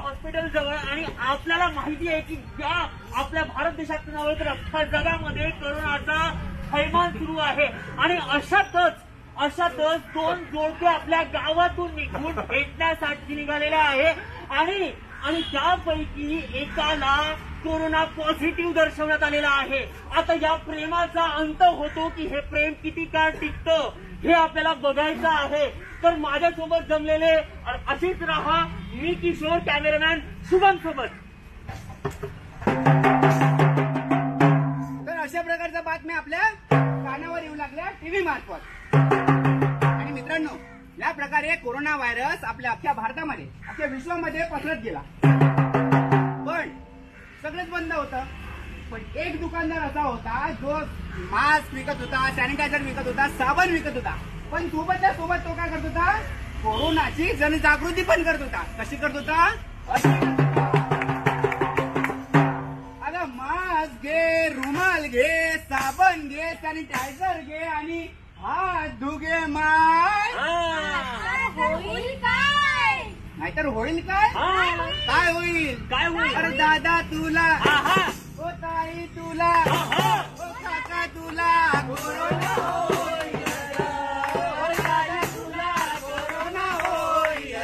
Hospital जवळ आणि आपल्याला माहिती आहे की ज्या आपल्या भारत देशात नव्हे तर अख्ख्या जगामध्ये कोरोनाचा थैमान सुरू आहे आणि अशातच दोन जोडपे आपल्या गावातून निघून भेटण्यासाठी निघालेले आहे आणि त्यापैकी एकाला कोरोना पॉझिटिव्ह दर्शवण्यात आलेला आहे। आता या प्रेमाचा अंत होतो की हे प्रेम किती काळ टिकतं हे आपल्याला बघायचं आहे। तर माझ्यासोबत जमलेले अशीच रहा, मी किशोर, कॅमेरामॅन शुभम सोबत। तर अशा प्रकारच्या बातम्या आपल्या कानावर येऊ लागल्या टीव्ही मार्फत। आणि मित्रांनो, या प्रकारे कोरोना व्हायरस आपल्या अख्ख्या भारतामध्ये अख्ख्या विश्वामध्ये पसरत गेला, पण सगळंच बंद होतं। पण एक दुकानदार असा होता जो मास्क विकत होता, सॅनिटायझर विकत होता, साबण विकत होता, पण सोबतच्या सोबत तो काय करत होता, कोरोनाची जनजागृती पण करत होता। कशी करत होता? अगं मास्क घे, रुमाल घे, साबण घे, सॅनिटायझर घे आणि हात धुगे माय। होईल काय? नाहीतर होईल काय? काय होईल? काय होईल? अरे दादा तुला, ओ ताई तुला, ओ काका तुला कोरोना होईल, ओ ताई तुला कोरोना होईल,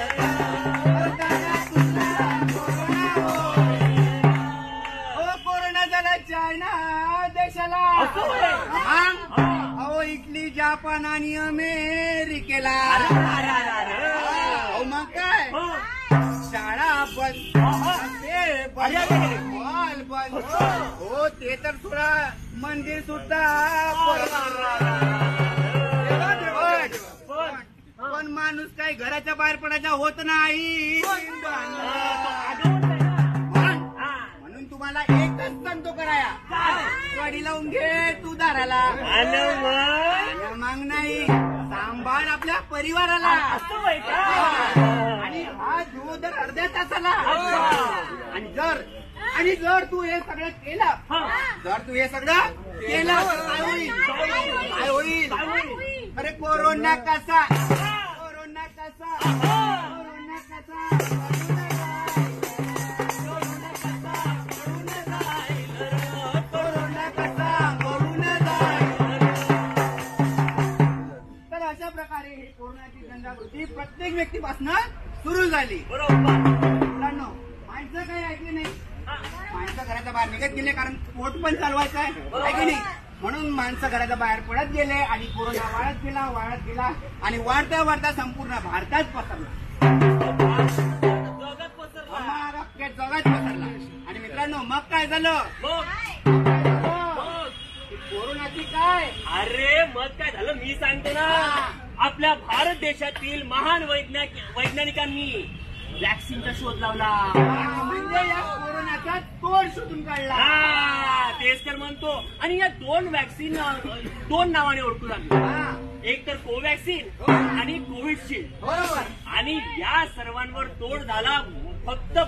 ओ दादा तुला कोरोना होईल, ओ कोरोना झाला चायना देशाला, अहो इटली, जापान आणि अमेरिकेला। मग काय, शाळा बंद, मॉल बंद, हो ते तर थोडा मंदिर सुद्धा पण माणूस काही घराच्या बाहेर पडायचा होत नाही। म्हणून तुम्हाला एकच सांगतो कराया, गाडी लावून घे तू दाराला, मग नाही सांभाळ आपल्या परिवाराला, आणि हा धुवो दर अर्ध्या तासाला। आणि जर तू हे सगळं केलं, काय होईल? अरे कोरोना कसा अशा प्रकारे ही कोरोनाची जनजागृती प्रत्येक व्यक्तीपासून सुरू झाली। मित्रांनो, माणसं काही ऐकली नाही, माणसं घराच्या बाहेर निघत गेले, कारण पोट पण चालवायचं आहे की नाही, म्हणून माणसं घराच्या बाहेर पडत गेले आणि कोरोना वाढत गेला आणि वाढता संपूर्ण भारतात पसरला, जगात पसरला। आणि मित्रांनो, मग काय झालं? कोरोनाची काय? अरे मग काय झालं मी सांगतो ना। आपल्या भारत देशातील महान वैज्ञानिकांनी वॅक्सिनचा शोध लावला, म्हणजे या कोरोनाचा तोड शोधून काढला। तेच तर म्हणतो। आणि या दोन वॅक्सिन दोन नावाने ओळखू लागले, एक तर कोवॅक्सिन आणि कोविडशिल्ड। बरोबर। आणि या सर्वांवर तोड झाला फक्त